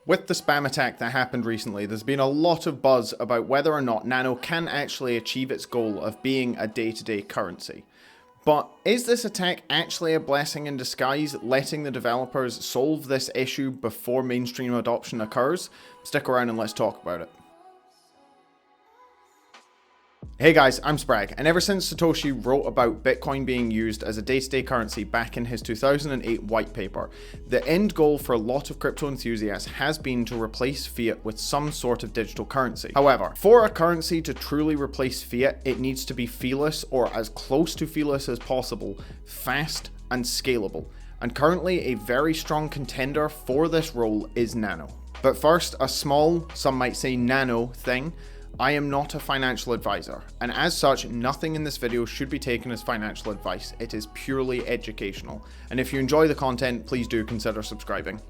With the spam attack that happened recently, there's been a lot of buzz about whether or not Nano can actually achieve its goal of being a day-to-day currency. But is this attack actually a blessing in disguise, letting the developers solve this issue before mainstream adoption occurs? Stick around and let's talk about it. Hey guys, I'm Sprague, and ever since Satoshi wrote about Bitcoin being used as a day-to-day currency back in his 2008 white paper, the end goal for a lot of crypto enthusiasts has been to replace fiat with some sort of digital currency. However, for a currency to truly replace fiat, it needs to be feeless, or as close to feeless as possible, fast and scalable. And currently a very strong contender for this role is Nano. But first, a small, some might say nano thing. I am not a financial advisor, and as such, nothing in this video should be taken as financial advice. It is purely educational, and if you enjoy the content, please do consider subscribing.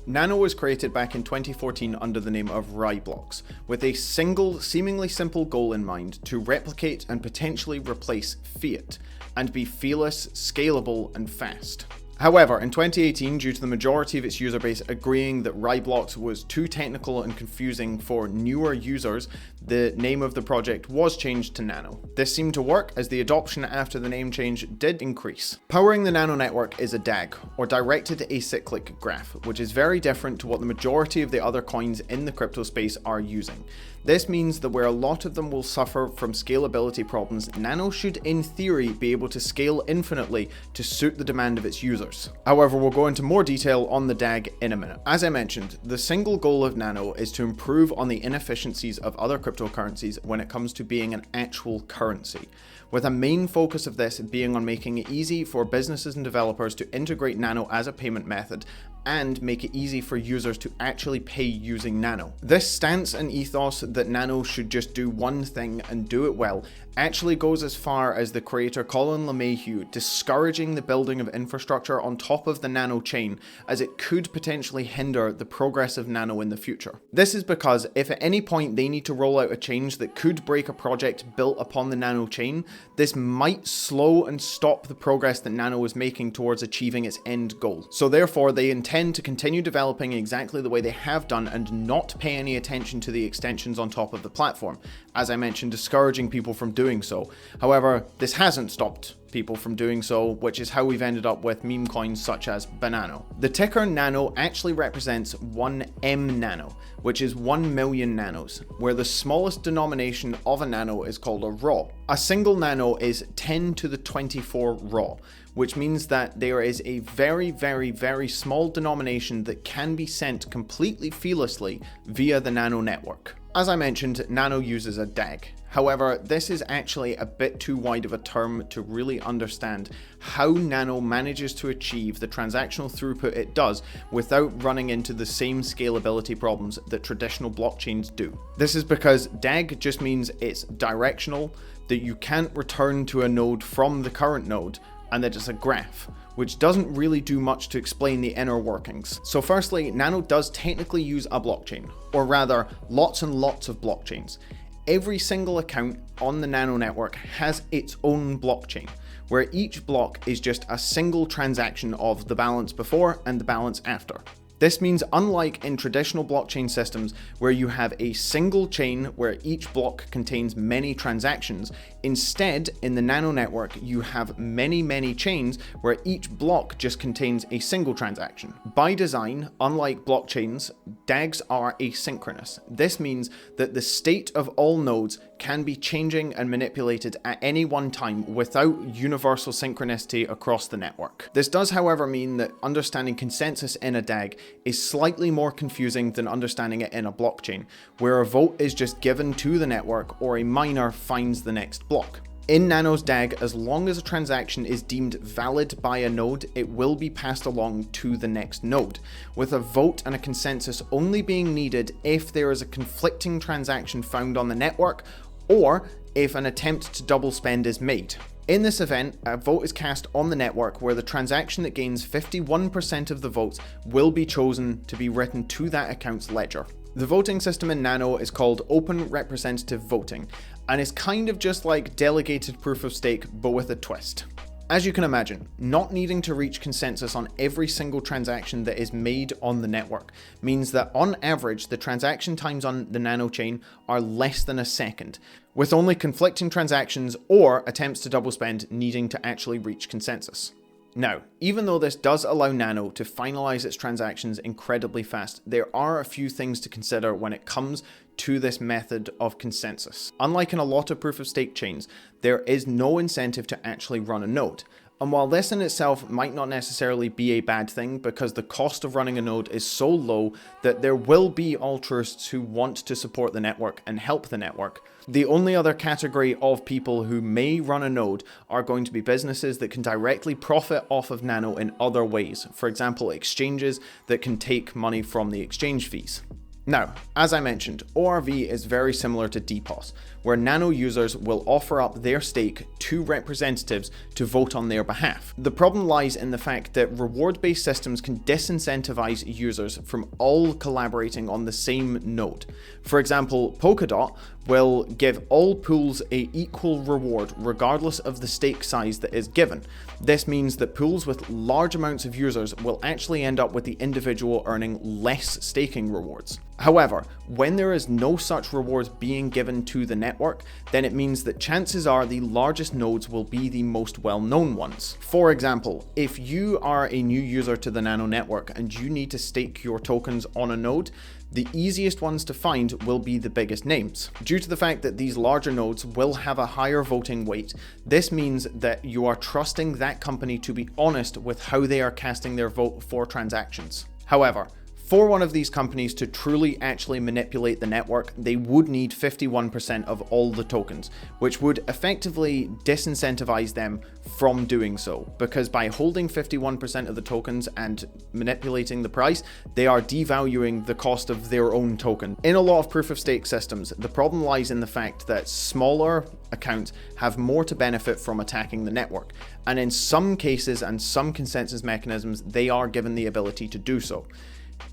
Nano was created back in 2014 under the name of Raiblocks, with a single, seemingly simple goal in mind: to replicate and potentially replace fiat, and be feeless, scalable, and fast. However, in 2018, due to the majority of its user base agreeing that Raiblocks was too technical and confusing for newer users, the name of the project was changed to Nano. This seemed to work, as the adoption after the name change did increase. Powering the Nano Network is a DAG, or Directed Acyclic Graph, which is very different to what the majority of the other coins in the crypto space are using. This means that where a lot of them will suffer from scalability problems, Nano should in theory be able to scale infinitely to suit the demand of its users. However, we'll go into more detail on the DAG in a minute. As I mentioned, the single goal of Nano is to improve on the inefficiencies of other cryptocurrencies when it comes to being an actual currency, with a main focus of this being on making it easy for businesses and developers to integrate Nano as a payment method and make it easy for users to actually pay using Nano. This stance and ethos that Nano should just do one thing and do it well actually goes as far as the creator Colin LeMahieu discouraging the building of infrastructure on top of the Nano chain, as it could potentially hinder the progress of Nano in the future. This is because if at any point they need to roll out a change that could break a project built upon the Nano chain, this might slow and stop the progress that Nano is making towards achieving its end goal. So therefore, they intend to continue developing exactly the way they have done and not pay any attention to the extensions on top of the platform, as I mentioned, discouraging people from doing so. However, this hasn't stopped people from doing so, which is how we've ended up with meme coins such as Banano. The ticker Nano actually represents 1M Nano, which is 1 million nanos, where the smallest denomination of a nano is called a raw. A single nano is 10 to the 24 raw, which means that there is a very small denomination that can be sent completely feelessly via the Nano Network. As I mentioned, Nano uses a DAG. However, this is actually a bit too wide of a term to really understand how Nano manages to achieve the transactional throughput it does without running into the same scalability problems that traditional blockchains do. This is because DAG just means it's directional, that you can't return to a node from the current node, and that it's a graph, which doesn't really do much to explain the inner workings. So firstly, Nano does technically use a blockchain, or rather, lots and lots of blockchains. Every single account on the Nano Network has its own blockchain, where each block is just a single transaction of the balance before and the balance after. This means, unlike in traditional blockchain systems where you have a single chain where each block contains many transactions, instead in the Nano Network you have many chains where each block just contains a single transaction. By design, unlike blockchains, DAGs are asynchronous. This means that the state of all nodes can be changing and manipulated at any one time without universal synchronicity across the network. This does, however, mean that understanding consensus in a DAG is slightly more confusing than understanding it in a blockchain, where a vote is just given to the network or a miner finds the next block. In Nano's DAG, as long as a transaction is deemed valid by a node, it will be passed along to the next node, with a vote and a consensus only being needed if there is a conflicting transaction found on the network, or if an attempt to double spend is made. In this event, a vote is cast on the network where the transaction that gains 51% of the votes will be chosen to be written to that account's ledger. The voting system in Nano is called Open Representative Voting, and is kind of just like delegated proof of stake, but with a twist. As you can imagine, not needing to reach consensus on every single transaction that is made on the network means that on average, the transaction times on the Nano chain are less than a second, with only conflicting transactions or attempts to double spend needing to actually reach consensus. Now, even though this does allow Nano to finalize its transactions incredibly fast, there are a few things to consider when it comes to this method of consensus. Unlike in a lot of proof-of-stake chains, there is no incentive to actually run a node. And while this in itself might not necessarily be a bad thing because the cost of running a node is so low that there will be altruists who want to support the network and help the network, the only other category of people who may run a node are going to be businesses that can directly profit off of Nano in other ways. For example, exchanges that can take money from the exchange fees. Now, as I mentioned, ORV is very similar to DPoS, where Nano users will offer up their stake to representatives to vote on their behalf. The problem lies in the fact that reward-based systems can disincentivize users from all collaborating on the same node. For example, Polkadot will give all pools an equal reward regardless of the stake size that is given. This means that pools with large amounts of users will actually end up with the individual earning less staking rewards. However, when there is no such rewards being given to the network, then it means that chances are the largest nodes will be the most well-known ones. For example, if you are a new user to the Nano Network and you need to stake your tokens on a node, the easiest ones to find will be the biggest names. Due to the fact that these larger nodes will have a higher voting weight, this means that you are trusting that company to be honest with how they are casting their vote for transactions. However, for one of these companies to truly actually manipulate the network, they would need 51% of all the tokens, which would effectively disincentivize them from doing so, because by holding 51% of the tokens and manipulating the price, they are devaluing the cost of their own token. In a lot of proof-of-stake systems, the problem lies in the fact that smaller accounts have more to benefit from attacking the network, and in some cases and some consensus mechanisms, they are given the ability to do so.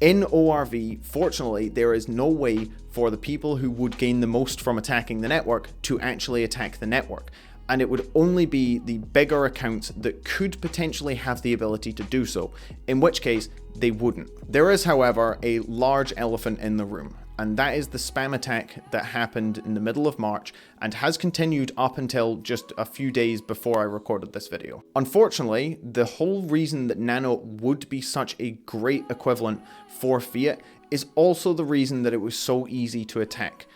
In ORV, fortunately, there is no way for the people who would gain the most from attacking the network to actually attack the network, and it would only be the bigger accounts that could potentially have the ability to do so, in which case they wouldn't. There is, however, a large elephant in the room, and that is the spam attack that happened in the middle of March and has continued up until just a few days before I recorded this video. Unfortunately, the whole reason that Nano would be such a great equivalent for fiat is also the reason that it was so easy to attack.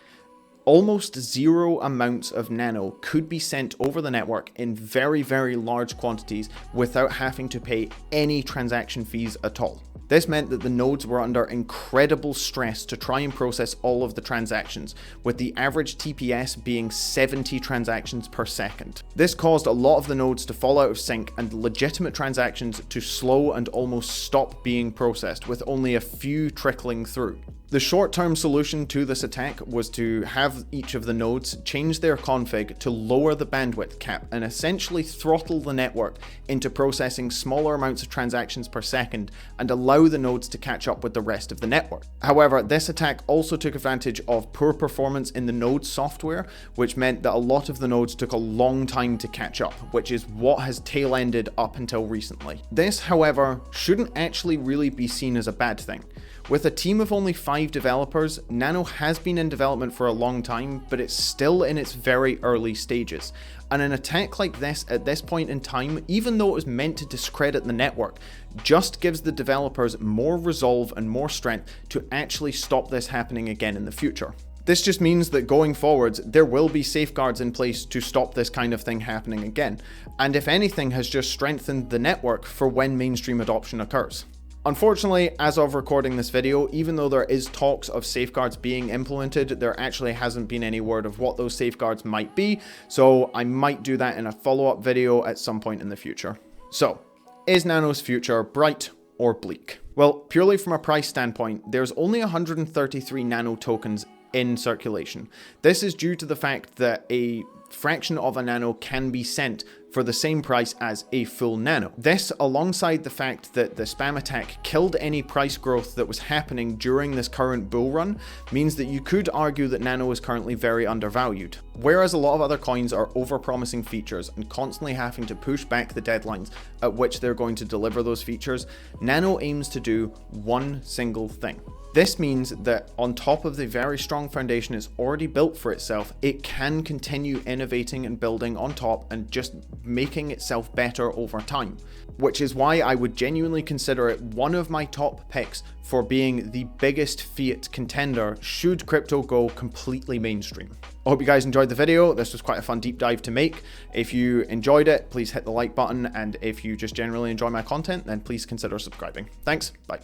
Almost zero amounts of Nano could be sent over the network in very, very large quantities without having to pay any transaction fees at all. This meant that the nodes were under incredible stress to try and process all of the transactions, with the average TPS being 70 transactions per second. This caused a lot of the nodes to fall out of sync and legitimate transactions to slow and almost stop being processed, with only a few trickling through. The short-term solution to this attack was to have each of the nodes change their config to lower the bandwidth cap and essentially throttle the network into processing smaller amounts of transactions per second and allow the nodes to catch up with the rest of the network. However, this attack also took advantage of poor performance in the node software, which meant that a lot of the nodes took a long time to catch up, which is what has tail-ended up until recently. This, however, shouldn't actually really be seen as a bad thing. With a team of only 5 developers, Nano has been in development for a long time, but it's still in its very early stages. And an attack like this at this point in time, even though it was meant to discredit the network, just gives the developers more resolve and more strength to actually stop this happening again in the future. This just means that going forwards, there will be safeguards in place to stop this kind of thing happening again, and if anything has just strengthened the network for when mainstream adoption occurs. Unfortunately, as of recording this video, even though there is talks of safeguards being implemented, there actually hasn't been any word of what those safeguards might be, so I might do that in a follow-up video at some point in the future. So, is Nano's future bright or bleak? Well, purely from a price standpoint, there's only 133 Nano tokens in circulation. This is due to the fact that a fraction of a Nano can be sent for the same price as a full Nano. This, alongside the fact that the spam attack killed any price growth that was happening during this current bull run, means that you could argue that Nano is currently very undervalued. Whereas a lot of other coins are overpromising features and constantly having to push back the deadlines at which they're going to deliver those features, Nano aims to do one single thing. This means that on top of the very strong foundation it's already built for itself, it can continue innovating and building on top and just making itself better over time. Which is why I would genuinely consider it one of my top picks for being the biggest fiat contender should crypto go completely mainstream. I hope you guys enjoyed the video. This was quite a fun deep dive to make. If you enjoyed it, please hit the like button, and if you just generally enjoy my content, then please consider subscribing. Thanks, bye.